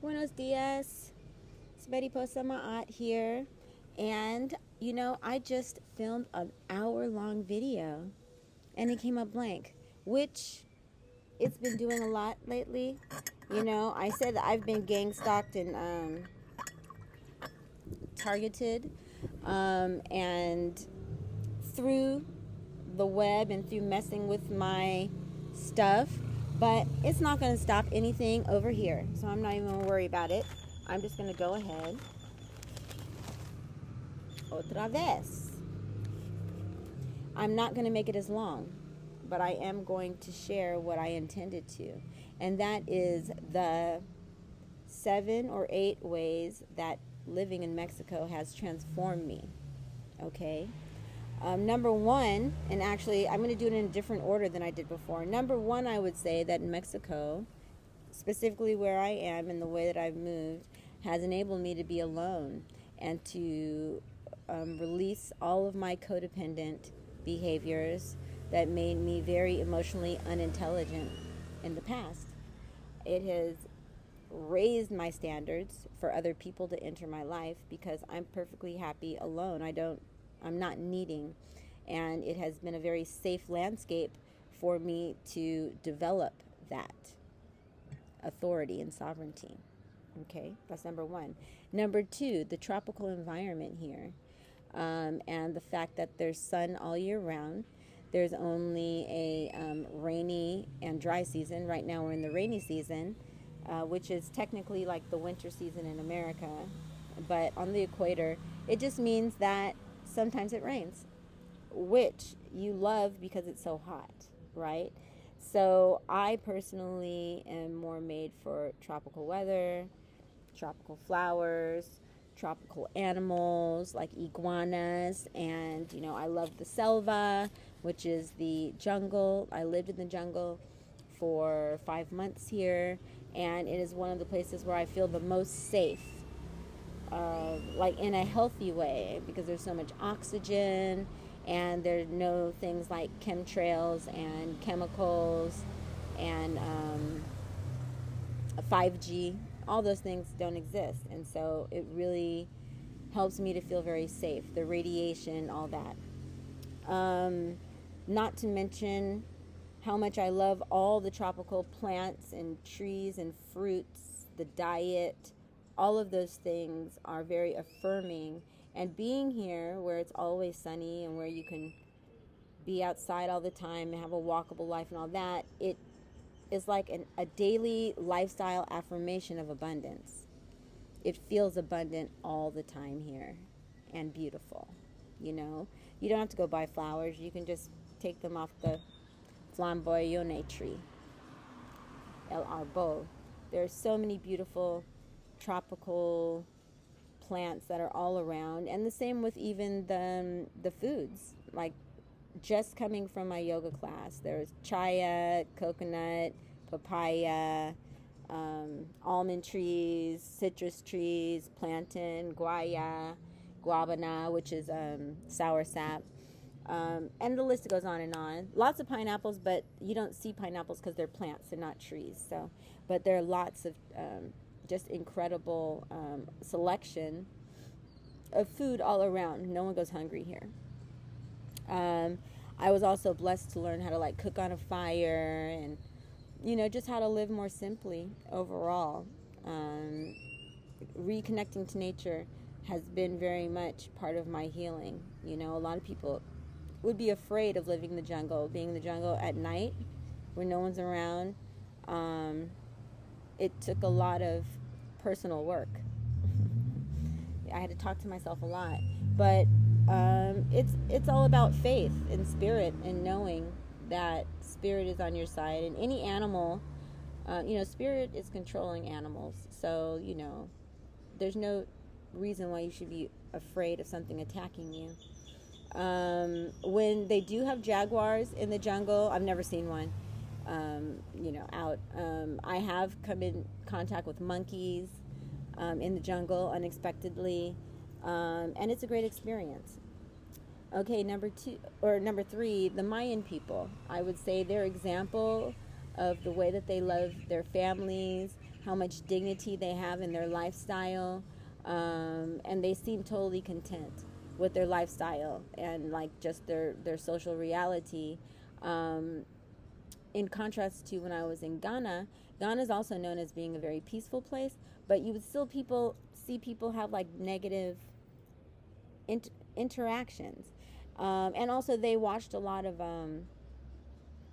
Buenos dias. It's Mariposa here. And, I just filmed an hour-long video and it came up blank, which it's been doing a lot lately. I said that I've been gang stalked and targeted. And through the web and through messing with my stuff, but it's not going to stop anything over here, so I'm not even going to worry about it. I'm just going to go ahead otra vez. I'm not going to make it as long, but I am going to share what I intended to, and that is the 7 or 8 ways that living in Mexico has transformed me. Okay. Number one, and actually I'm going to do it in a different order than I did before. Number one, I would say that in Mexico, specifically where I am and the way that I've moved, has enabled me to be alone and to release all of my codependent behaviors that made me very emotionally unintelligent in the past. It has raised my standards for other people to enter my life because I'm perfectly happy alone. I'm not needing, and it has been a very safe landscape for me to develop that authority and sovereignty. Okay, that's number one. Number two, the tropical environment here, and the fact that there's sun all year round. There's only a rainy and dry season. Right now we're in the rainy season, which is technically like the winter season in America, but on the equator, it just means that sometimes it rains, which you love because it's so hot, right? So I personally am more made for tropical weather, tropical flowers, tropical animals like iguanas, and I love the selva, which is the jungle. I lived in the jungle for 5 months here, and it is one of the places where I feel the most safe, like in a healthy way, because there's so much oxygen and there are no things like chemtrails and chemicals and 5G. All those things don't exist, and so it really helps me to feel very safe. The radiation, all that. Not to mention how much I love all the tropical plants and trees and fruits, the diet. All of those things are very affirming. And being here where it's always sunny and where you can be outside all the time and have a walkable life and all that, it is like a daily lifestyle affirmation of abundance. It feels abundant all the time here and beautiful. You don't have to go buy flowers. You can just take them off the flamboyant tree, El Arbo. There are so many beautiful tropical plants that are all around, and the same with even the foods. Like, just coming from my yoga class, there's chaya, coconut, papaya, almond trees, citrus trees, plantain, guaya, guabana, which is sour sap, and the list goes on and on. Lots of pineapples, but you don't see pineapples because they're plants, they're not trees. So, but there are lots of just incredible selection of food all around. No one goes hungry here. I was also blessed to learn how to cook on a fire and just how to live more simply overall. Reconnecting to nature has been very much part of my healing. A lot of people would be afraid of living in the jungle, being in the jungle at night where no one's around. It took a lot of personal work. I had to talk to myself a lot, but it's all about faith and spirit and knowing that spirit is on your side. And any animal, spirit is controlling animals, so there's no reason why you should be afraid of something attacking you. When they do have jaguars in the jungle, I've never seen one out. I have come in contact with monkeys in the jungle unexpectedly, and it's a great experience. Okay, number 3, the Mayan people. I would say their example of the way that they love their families, how much dignity they have in their lifestyle, and they seem totally content with their lifestyle and like just their social reality. In contrast to when I was in Ghana, Ghana is also known as being a very peaceful place, but you would still see people have like negative interactions. And also they watched a lot of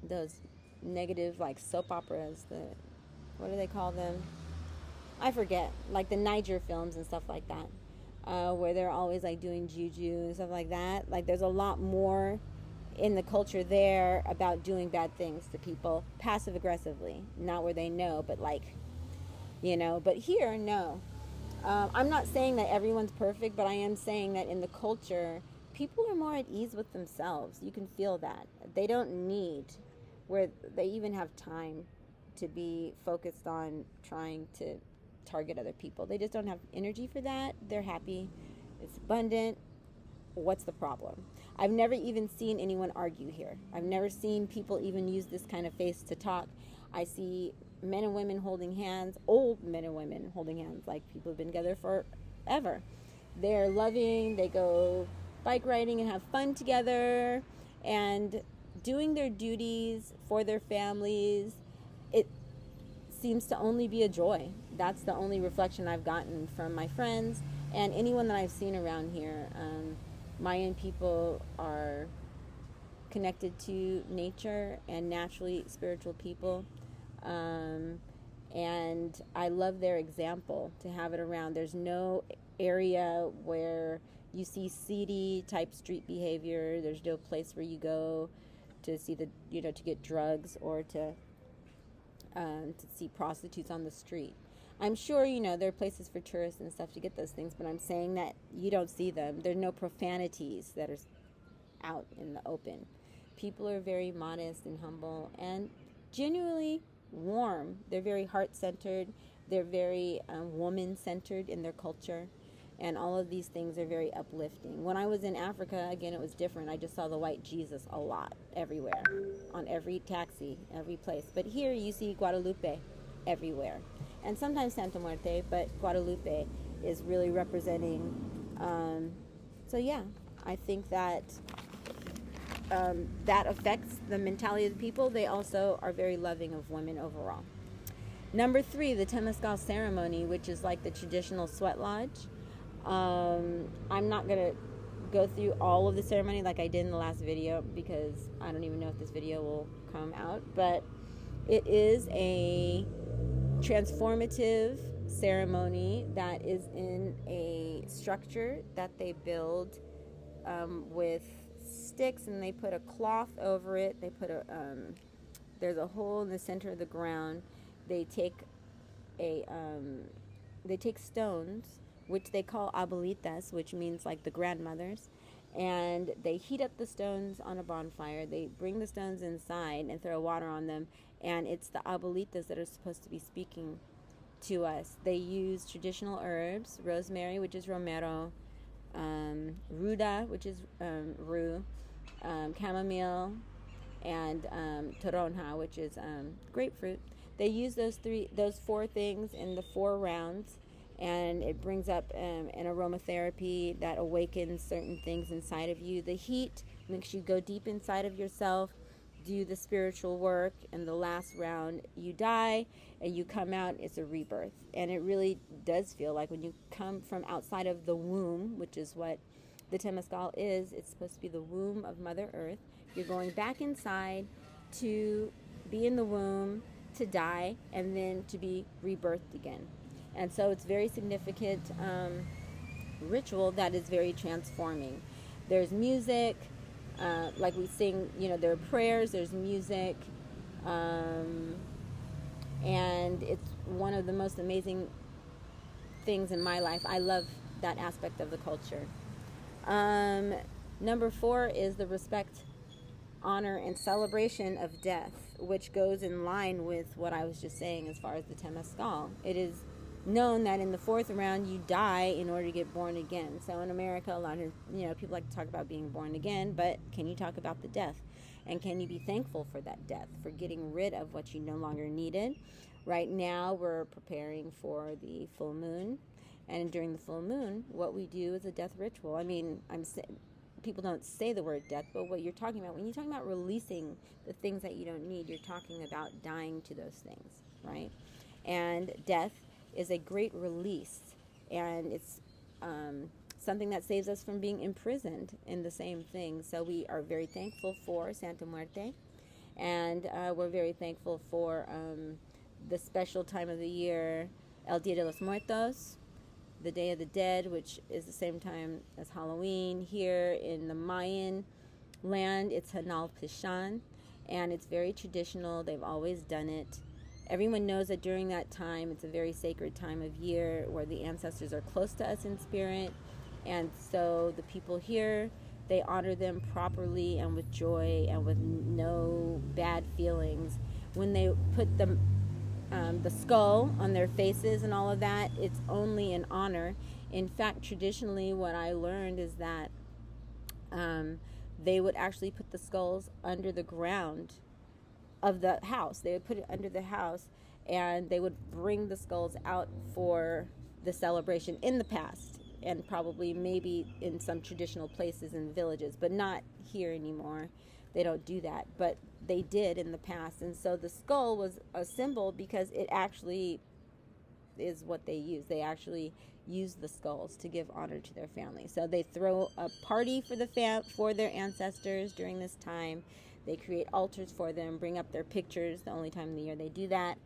those negative like soap operas, what do they call them? I forget, like the Niger films and stuff like that, where they're always like doing juju and stuff like that. Like there's a lot more in the culture there about doing bad things to people passive aggressively, not where they know, but like, but here, no. I'm not saying that everyone's perfect, but I am saying that in the culture, people are more at ease with themselves. You can feel that. They don't need, where they even have time to be focused on trying to target other people. They just don't have energy for that. They're happy. It's abundant. What's the problem? I've never even seen anyone argue here. I've never seen people even use this kind of face to talk. I see men and women holding hands, old men and women holding hands, like people have been together forever. They're loving, they go bike riding and have fun together and doing their duties for their families. It seems to only be a joy. That's the only reflection I've gotten from my friends and anyone that I've seen around here. Mayan people are connected to nature and naturally spiritual people. And I love their example to have it around. There's no area where you see seedy type street behavior. There's no place where you go to see to get drugs or to see prostitutes on the street. I'm sure, there are places for tourists and stuff to get those things, but I'm saying that you don't see them. There are no profanities that are out in the open. People are very modest and humble and genuinely warm. They're very heart-centered. They're very woman-centered in their culture. And all of these things are very uplifting. When I was in Africa, again, it was different. I just saw the white Jesus a lot, everywhere, on every taxi, every place. But here you see Guadalupe everywhere. And sometimes Santa Muerte, but Guadalupe is really representing. So yeah, I think that that affects the mentality of the people. They also are very loving of women overall. Number 3, the Temescal ceremony, which is like the traditional sweat lodge. I'm not going to go through all of the ceremony like I did in the last video because I don't even know if this video will come out, but it is a transformative ceremony that is in a structure that they build with sticks, and they put a cloth over it. They put there's a hole in the center of the ground. They take stones, which they call abuelitas, which means like the grandmothers, and they heat up the stones on a bonfire. They bring the stones inside and throw water on them, and it's the abuelitas that are supposed to be speaking to us. They use traditional herbs, rosemary, which is romero, ruda, which is rue, chamomile, and toronja, which is grapefruit. They use those 4 things in the 4 rounds, and it brings up an aromatherapy that awakens certain things inside of you. The heat makes you go deep inside of yourself, do the spiritual work, and the last round you die and you come out. It's a rebirth, and it really does feel like when you come from outside of the womb, which is what the Temescal is. It's supposed to be the womb of Mother Earth. You're going back inside to be in the womb, to die, and then to be rebirthed again. And so it's very significant ritual that is very transforming. There's music, like we sing, there are prayers, there's music, and it's one of the most amazing things in my life. I love that aspect of the culture. Number 4 is the respect, honor, and celebration of death, which goes in line with what I was just saying as far as the Temescal. It is known that in the 4th round you die in order to get born again. So in America, a lot of people like to talk about being born again, but can you talk about the death? And can you be thankful for that death, for getting rid of what you no longer needed? Right now, we're preparing for the full moon. And during the full moon, what we do is a death ritual. I mean, people don't say the word death, but what you're talking about, when you're talking about releasing the things that you don't need, you're talking about dying to those things, right? And death is a great release, and it's something that saves us from being imprisoned in the same thing. So we are very thankful for Santa Muerte, and we're very thankful for the special time of the year, El Dia De Los Muertos, the Day of the Dead, which is the same time as Halloween. Here in the Mayan land, it's Hanal Pishan, and it's very traditional. They've always done it. Everyone knows that during that time, it's a very sacred time of year where the ancestors are close to us in spirit, and so the people here, they honor them properly and with joy and with no bad feelings. When they put the skull on their faces and all of that, it's only an honor. In fact, traditionally, what I learned is that they would actually put the skulls under the ground of the house. They would put it under the house, and they would bring the skulls out for the celebration in the past, and probably maybe in some traditional places in villages, but not here anymore. They don't do that, but they did in the past. And so the skull was a symbol because it actually is what they use. They actually use the skulls to give honor to their family. So they throw a party for their ancestors during this time. They create altars for them, bring up their pictures, the only time of the year they do that,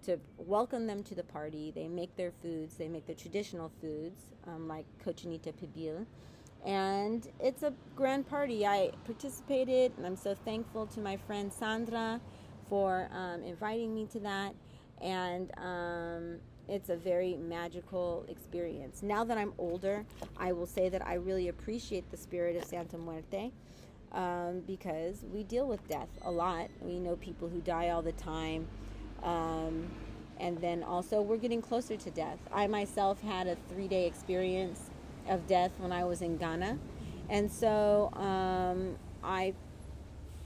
to welcome them to the party. They make their foods. They make their traditional foods, like cochinita pibil. And it's a grand party. I participated, and I'm so thankful to my friend Sandra for inviting me to that. And it's a very magical experience. Now that I'm older, I will say that I really appreciate the spirit of Santa Muerte, because we deal with death a lot. We know people who die all the time. And then also we're getting closer to death. I myself had a 3-day experience of death when I was in Ghana. And so I'm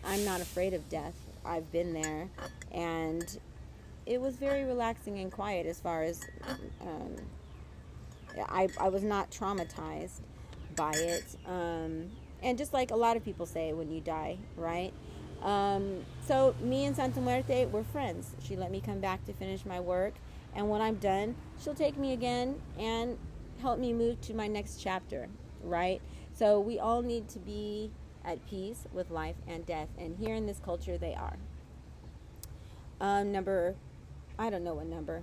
not afraid of death. I've been there. And it was very relaxing and quiet as far as I was not traumatized by it. And just like a lot of people say when you die, right? So me and Santa Muerte, we're friends. She let me come back to finish my work. And when I'm done, she'll take me again and help me move to my next chapter, right? So we all need to be at peace with life and death. And here in this culture, they are. I don't know what number.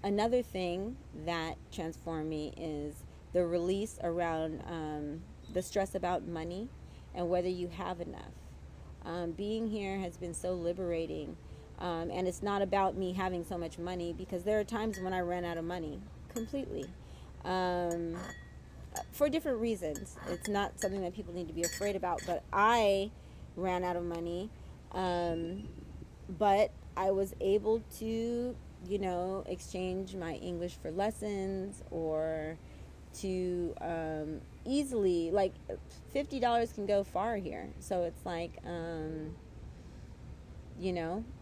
Another thing that transformed me is the release around the stress about money and whether you have enough. Being here has been so liberating. And it's not about me having so much money, because there are times when I ran out of money completely, for different reasons. It's not something that people need to be afraid about, but I ran out of money. But I was able to, exchange my English for lessons, or to easily, like $50 can go far here. So it's like,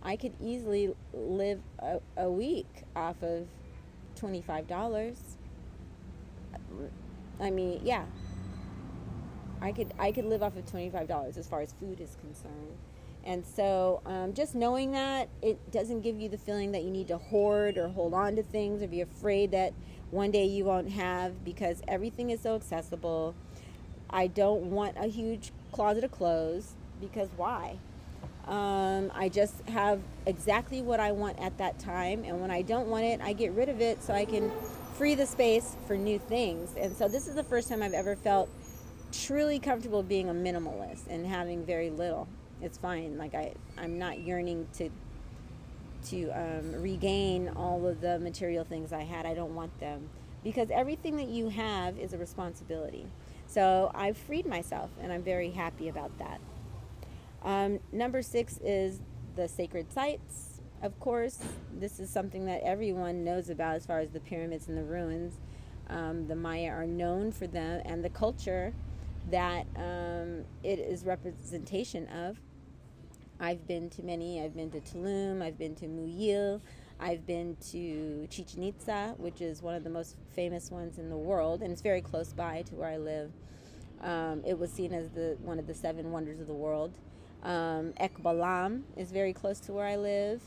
I could easily live a week off of $25. I mean, yeah, I could live off of $25 as far as food is concerned. And so just knowing that, it doesn't give you the feeling that you need to hoard or hold on to things or be afraid that one day you won't have, because everything is so accessible. I don't want a huge closet of clothes, because why? I just have exactly what I want at that time, and when I don't want it, I get rid of it so I can free the space for new things. And so this is the first time I've ever felt truly comfortable being a minimalist and having very little. It's fine. Like I'm not yearning to regain all of the material things I had. I don't want them, because everything that you have is a responsibility. So I've freed myself, and I'm very happy about that. Number 6 is the sacred sites. Of course, this is something that everyone knows about as far as the pyramids and the ruins. The Maya are known for them, and the culture that it is representation of. I've been to many. I've been to Tulum. I've been to Muyil. I've been to Chichen Itza, which is one of the most famous ones in the world, and it's very close by to where I live. It was seen as one of the 7 wonders of the world. Ekbalam is very close to where I live,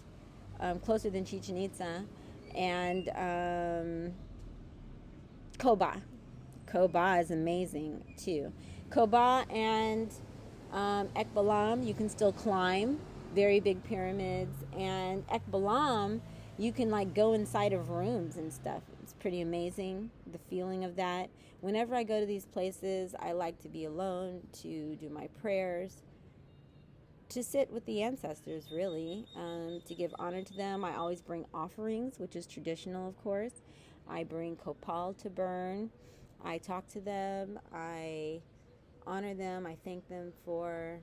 closer than Chichen Itza. And Koba. Koba is amazing too. Koba and Ekbalam, you can still climb. Very big pyramids. And Ekbalam, you can like go inside of rooms and stuff. It's pretty amazing, the feeling of that. Whenever I go to these places, I like to be alone, to do my prayers, to sit with the ancestors, really, to give honor to them. I always bring offerings, which is traditional, of course. I bring copal to burn. I talk to them. I honor them. I thank them for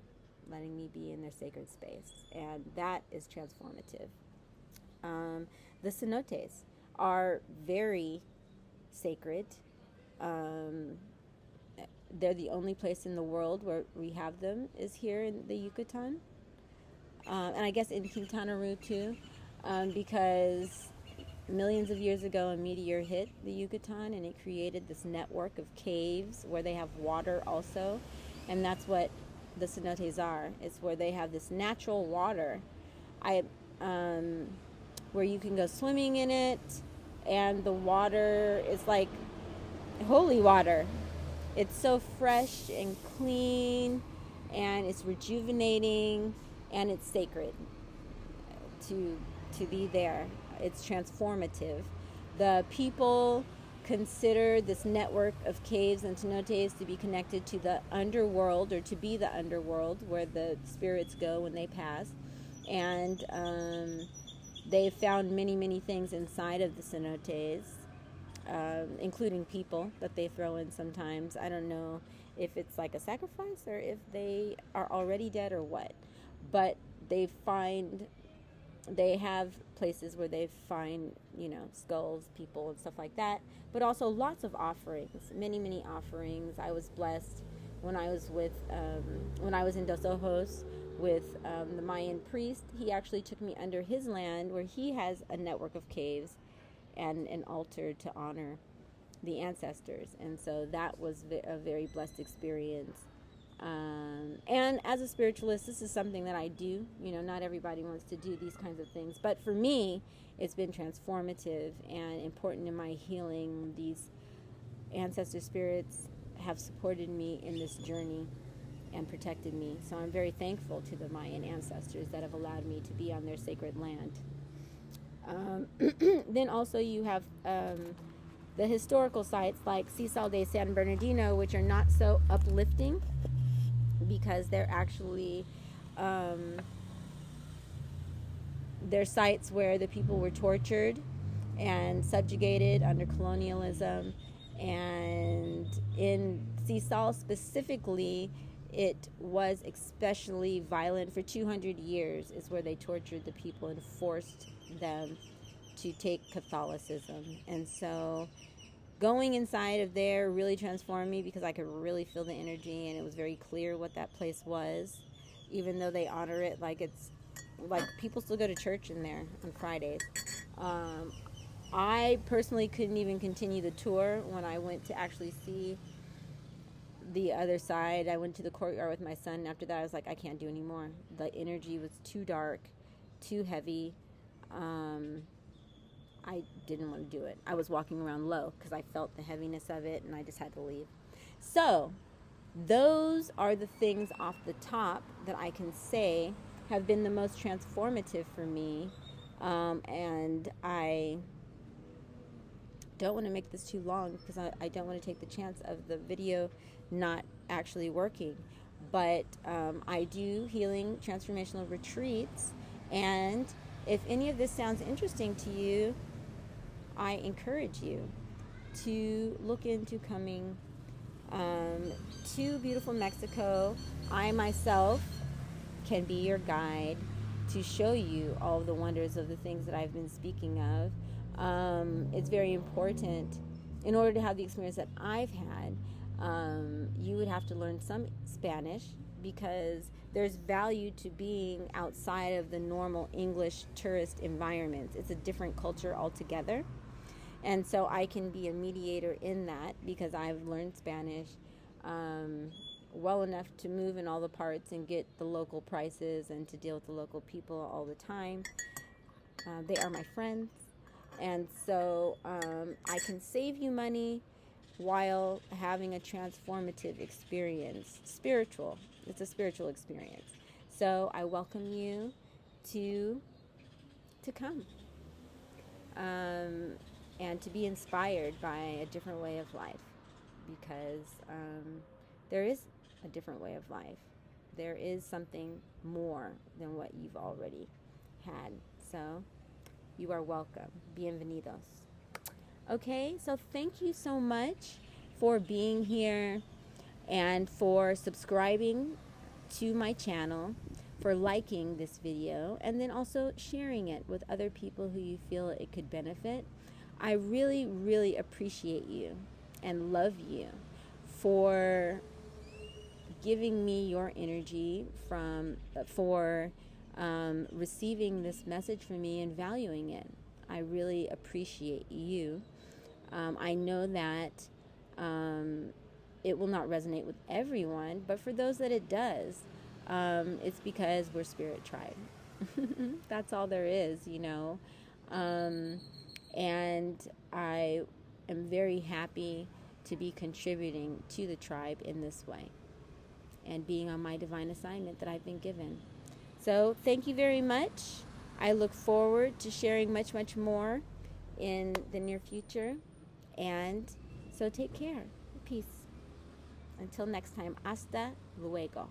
letting me be in their sacred space. And that is transformative. The cenotes are very sacred. They're the only place in the world where we have them is here in the Yucatan. And I guess in Quintana Roo too, because millions of years ago a meteor hit the Yucatan and it created this network of caves where they have water also. And that's what the cenotes are. It's where they have this natural water where you can go swimming in it, and the water is like holy water. It's so fresh and clean, and it's rejuvenating, and it's sacred to be there. It's transformative. The people consider this network of caves and cenotes to be connected to the underworld, or to be the underworld where the spirits go when they pass. And they've found many, many things inside of the cenotes, including people that they throw in sometimes. I don't know if it's like a sacrifice or if they are already dead or what. But they have places where they find, skulls, people, and stuff like that. But also lots of offerings, many, many offerings. I was blessed when I was in Dos Ojos with the Mayan priest. He actually took me under his land where he has a network of caves and an altar to honor the ancestors. And so that was a very blessed experience. And as a spiritualist, this is something that I do. Not everybody wants to do these kinds of things. But for me, it's been transformative and important in my healing. These ancestor spirits have supported me in this journey and protected me. So I'm very thankful to the Mayan ancestors that have allowed me to be on their sacred land. Then also you have the historical sites like Cisal de San Bernardino, which are not so uplifting because they're actually they're sites where the people were tortured and subjugated under colonialism. And in Cisal specifically, it was especially violent. For 200 years is where they tortured the people and forced them to take Catholicism. And so going inside of there really transformed me because I could really feel the energy, and it was very clear what that place was, even though they honor it like it's like people still go to church in there on Fridays. I personally couldn't even continue the tour when I went to actually see the other side. I went to the courtyard with my son. After that, I was like, I can't do anymore. The energy was too dark, too heavy. I didn't want to do it. I was walking around low because I felt the heaviness of it, and I just had to leave. So those are the things off the top that I can say have been the most transformative for me. And I don't want to make this too long because I don't want to take the chance of the video not actually working. But I do healing transformational retreats, and if any of this sounds interesting to you, I encourage you to look into coming to beautiful Mexico. I myself can be your guide to show you all of the wonders of the things that I've been speaking of. It's very important. In order to have the experience that I've had, you would have to learn some Spanish, because there's value to being outside of the normal English tourist environments. It's a different culture altogether. And so I can be a mediator in that because I've learned Spanish well enough to move in all the parts and get the local prices and to deal with the local people all the time. They are my friends. And so I can save you money while having a transformative experience. Spiritual. It's a spiritual experience. So I welcome you to come and to be inspired by a different way of life, because there is a different way of life. There is something more than what you've already had. So you are welcome. Bienvenidos. Okay, so thank you so much for being here and for subscribing to my channel, for liking this video, and then also sharing it with other people who you feel it could benefit. I really, really appreciate you and love you for giving me your energy for receiving this message from me and valuing it. I really appreciate you. I know that it will not resonate with everyone, but for those that it does, it's because we're Spirit Tribe. That's all there is, you know. And I am very happy to be contributing to the tribe in this way and being on my divine assignment that I've been given. So thank you very much. I look forward to sharing much, much more in the near future. And so take care. Peace. Until next time. Hasta luego.